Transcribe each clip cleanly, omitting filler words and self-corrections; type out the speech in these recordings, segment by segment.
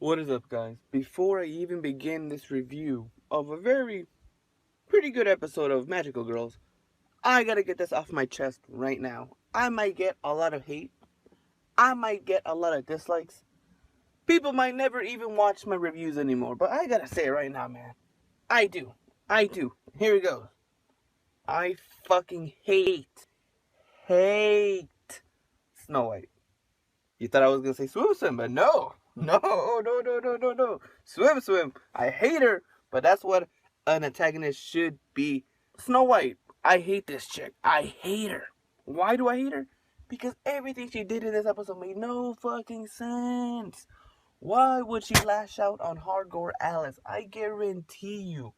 What is up, guys? Before I even begin this review of a very pretty good episode of Magical Girls, I gotta get this off my chest right now. I might get a lot of hate. I might get a lot of dislikes. People might never even watch my reviews anymore, but I gotta say it right now, man. I do. I do. Here it goes. I fucking hate Snow White. You thought I was gonna say Swim Swim, but no. No. Swim Swim. I hate her, but that's what an antagonist should be. Snow White. I hate this chick. I hate her. Why do I hate her? Because everything she did in this episode made no fucking sense. Why would she lash out on Hardcore Alice? I guarantee you,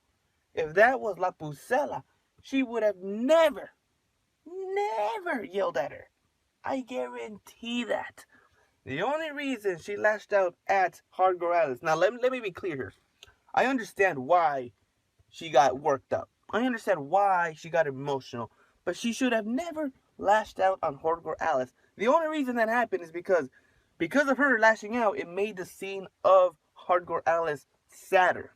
if that was La Pucella, she would have never yelled at her. I guarantee that. The only reason she lashed out at Hardcore Alice. Now, let me be clear here. I understand why she got worked up. I understand why she got emotional. But she should have never lashed out on Hardcore Alice. The only reason that happened is because of her lashing out, it made the scene of Hardcore Alice sadder.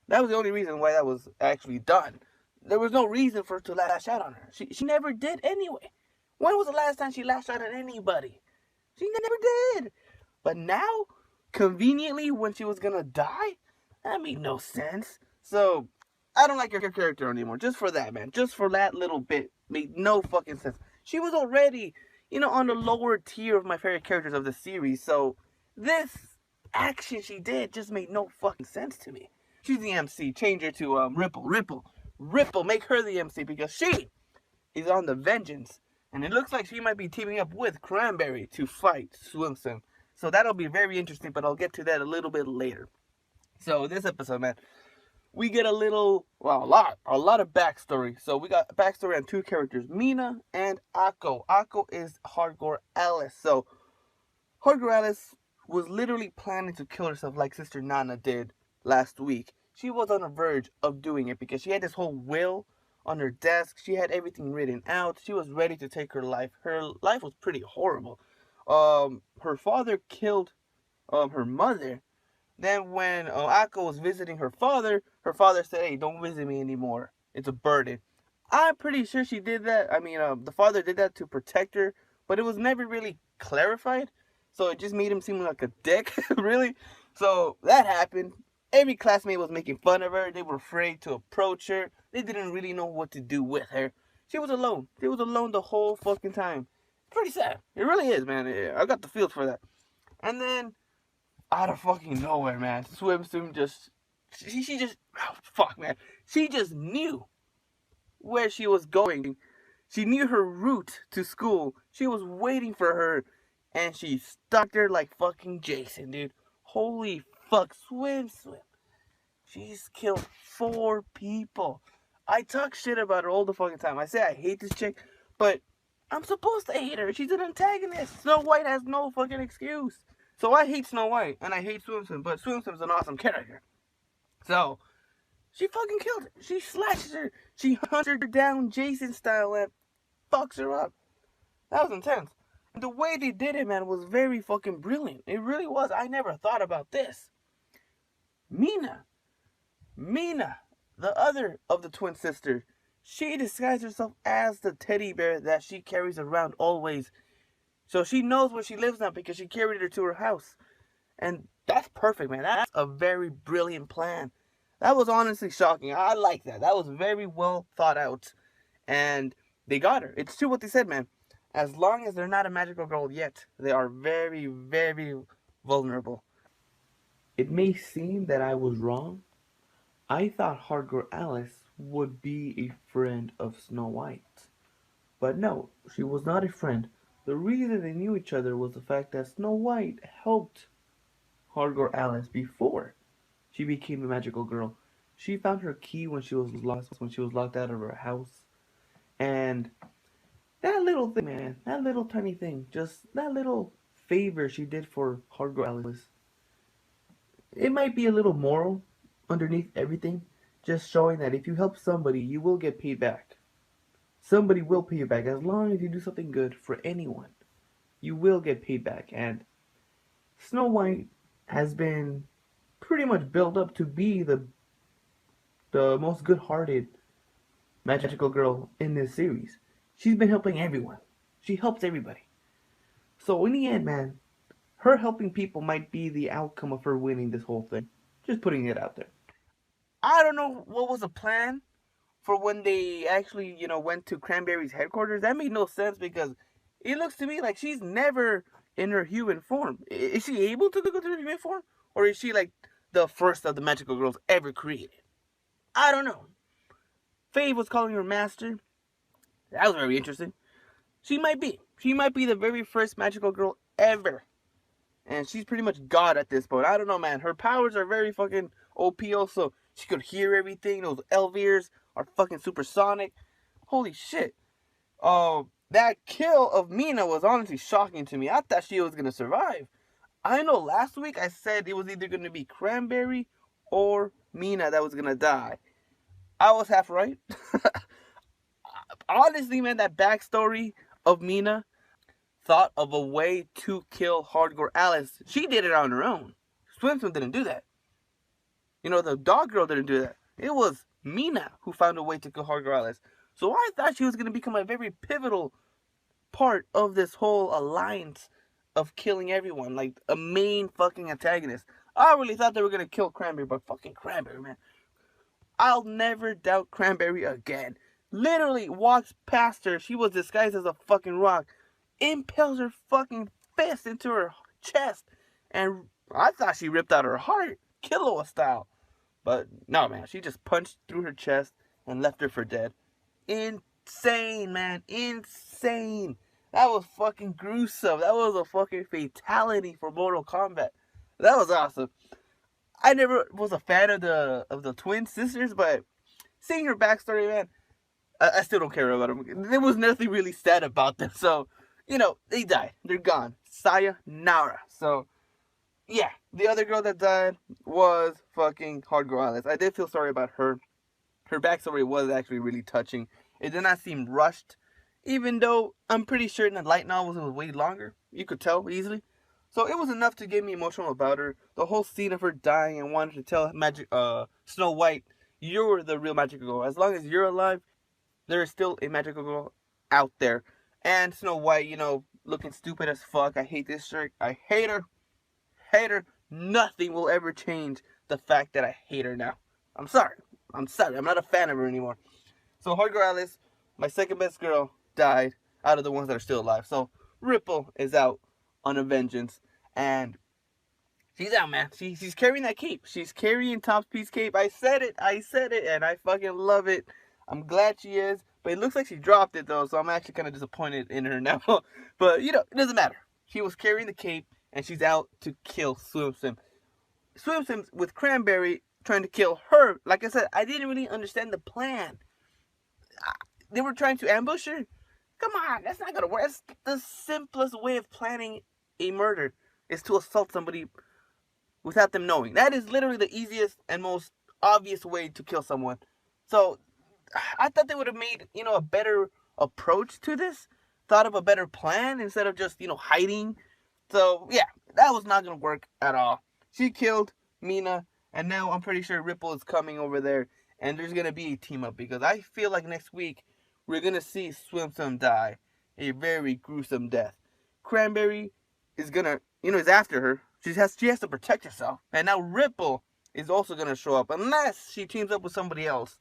That was the only reason why that was actually done. There was no reason for her to lash out on her. She never did anyway. When was the last time she lashed out at anybody? She never did. But now, conveniently, when she was gonna die, that made no sense. So, I don't like her character anymore. Just for that, man. Just for that little bit. Made no fucking sense. She was already, on the lower tier of my favorite characters of the series. So, this action she did just made no fucking sense to me. She's the MC. Change her to Ripple. Make her the MC because she is on the vengeance. And it looks like she might be teaming up with Cranberry to fight Swim Swim. So that'll be very interesting, but I'll get to that a little bit later. So this episode, man, we get a lot of backstory. So we got backstory on two characters, Mina and Akko. Akko is Hardcore Alice. So Hardcore Alice was literally planning to kill herself like Sister Nana did last week. She was on the verge of doing it because she had this whole will on her desk. She had everything written out. She was ready to take her life. Her life was pretty horrible. Her father killed her mother. Then when Akko was visiting her father said, "Hey, don't visit me anymore. It's a burden." I'm pretty sure she did that. I mean, the father did that to protect her, but it was never really clarified. So it just made him seem like a dick, really. So that happened. Every classmate was making fun of her. They were afraid to approach her. They didn't really know what to do with her. She was alone. She was alone the whole fucking time. Pretty sad. It really is, man. I got the feels for that. And then, out of fucking nowhere, man, Swim Swim just... She just... Oh, fuck, man. She just knew where she was going. She knew her route to school. She was waiting for her. And she stalked her like fucking Jason, dude. Holy fuck, Swim Swim. She's killed 4 people. I talk shit about her all the fucking time. I say I hate this chick, but I'm supposed to hate her. She's an antagonist. Snow White has no fucking excuse. So I hate Snow White, and I hate Swim Swim, but Swim Swim's an awesome character. So, she fucking killed her. She slashes her. She hunts her down Jason style and fucks her up. That was intense. The way they did it, man, was very fucking brilliant. It really was. I never thought about this. Mina, the other of the twin sisters, she disguised herself as the teddy bear that she carries around always. So she knows where she lives now because she carried her to her house. And that's perfect, man. That's a very brilliant plan. That was honestly shocking. I like that. That was very well thought out. And they got her. It's true what they said, man. As long as they're not a magical girl yet, they are very, very vulnerable. It may seem that I was wrong. I thought Hardcore Alice would be a friend of Snow White. But no, she was not a friend. The reason they knew each other was the fact that Snow White helped Hardcore Alice before she became a magical girl. She found her key when she was locked out of her house. And that little thing, man, that little tiny thing, just that little favor she did for Hardcore Alice. It might be a little moral underneath everything, just showing that if you help somebody, you will get paid back. Somebody will pay you back as long as you do something good for anyone. You will get paid back. And Snow White has been pretty much built up to be the most good-hearted magical girl in this series. She's been helping everyone. She helps everybody. So in the end, man, her helping people might be the outcome of her winning this whole thing. Just putting it out there. I don't know what was the plan for when they actually, went to Cranberry's headquarters. That made no sense because it looks to me like she's never in her human form. Is she able to go to her human form? Or is she like the first of the magical girls ever created? I don't know. Faye was calling her master. That was very interesting. She might be. She might be the very first magical girl ever. And she's pretty much God at this point. I don't know, man. Her powers are very fucking OP also. She could hear everything. Those elf ears are fucking supersonic. Holy shit. That kill of Mina was honestly shocking to me. I thought she was going to survive. I know last week I said it was either going to be Cranberry or Mina that was going to die. I was half right. Honestly, man, that backstory of Mina thought of a way to kill Hardcore Alice. She did it on her own. Swim Swim didn't do that. The dog girl didn't do that. It was Mina who found a way to kill Hardcore Alice. So I thought she was going to become a very pivotal part of this whole alliance of killing everyone. Like a main fucking antagonist. I really thought they were going to kill Cranberry, but fucking Cranberry, man. I'll never doubt Cranberry again. Literally walks past her. She was disguised as a fucking rock. Impales her fucking fist into her chest. And I thought she ripped out her heart. Killua style. But no, man. She just punched through her chest and left her for dead. Insane, man. Insane. That was fucking gruesome. That was a fucking fatality for Mortal Kombat. That was awesome. I never was a fan of the twin sisters, but seeing her backstory, man, I still don't care about them. There was nothing really sad about them. So, they died. They're gone. Sayonara. So, yeah. The other girl that died was fucking Hardcore Alice. I did feel sorry about her. Her backstory was actually really touching. It did not seem rushed. Even though I'm pretty sure in the light novels it was way longer. You could tell easily. So it was enough to get me emotional about her. The whole scene of her dying and wanting to tell Snow White, you're the real magical girl. As long as you're alive, there is still a magical girl out there. And Snow White, looking stupid as fuck. I hate this shirt. I hate her. Hate her. Nothing will ever change the fact that I hate her now. I'm sorry. I'm not a fan of her anymore. So Hardcore Alice, my second best girl, died out of the ones that are still alive. So Ripple is out on a vengeance. And she's out, man. She's carrying that cape. She's carrying Top's Peace cape. I said it. And I fucking love it. I'm glad she is. But it looks like she dropped it, though. So I'm actually kind of disappointed in her now. But, it doesn't matter. She was carrying the cape. And she's out to kill Swim Swim. Swim Swim with Cranberry trying to kill her. Like I said, I didn't really understand the plan. They were trying to ambush her. Come on, that's not going to work. That's the simplest way of planning a murder. Is to assault somebody without them knowing. That is literally the easiest and most obvious way to kill someone. So, I thought they would have made, a better approach to this. Thought of a better plan instead of just, hiding. So, yeah, that was not going to work at all. She killed Mina, and now I'm pretty sure Ripple is coming over there, and there's going to be a team-up, because I feel like next week, we're going to see Swim Swim die. A very gruesome death. Cranberry is going to, is after her. She has to protect herself. And now Ripple is also going to show up, unless she teams up with somebody else.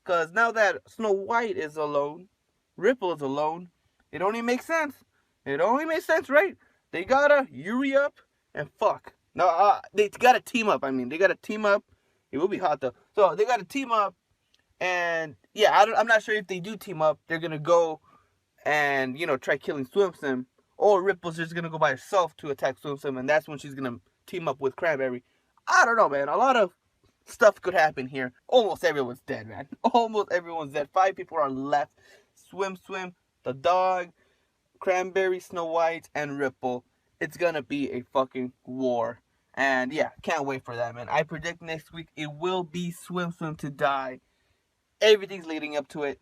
Because now that Snow White is alone, Ripple is alone, it only makes sense. It only makes sense, right? They gotta Yuri up and fuck. No, they gotta team up. They gotta team up. It will be hot though. So they gotta team up, and yeah, I'm not sure if they do team up. They're gonna go and try killing Swim Swim, or Ripple's just gonna go by herself to attack Swim Swim, and that's when she's gonna team up with Cranberry. I don't know, man. A lot of stuff could happen here. Almost everyone's dead, man. Almost everyone's dead. 5 people are left. Swim Swim, the dog, Cranberry, Snow White, and Ripple. It's gonna be a fucking war. And yeah, can't wait for that, man. I predict next week it will be Swim Swim to die. Everything's leading up to it.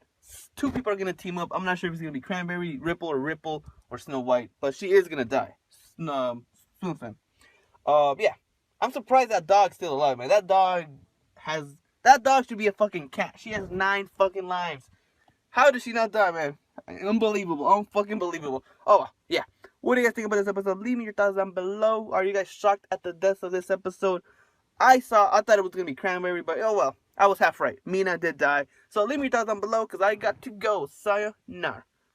2 people are gonna team up. I'm not sure if it's gonna be Cranberry, Ripple, or Snow White. But she is gonna die. Swim Swim. Yeah. I'm surprised that dog's still alive, man. That dog should be a fucking cat. She has 9 fucking lives. How did she not die, man? Unbelievable. Unfucking believable. Oh, yeah. What do you guys think about this episode? Leave me your thoughts down below. Are you guys shocked at the deaths of this episode? I thought it was going to be Cranberry, but oh well. I was half right. Mina did die. So leave me your thoughts down below because I got to go. Sayonara.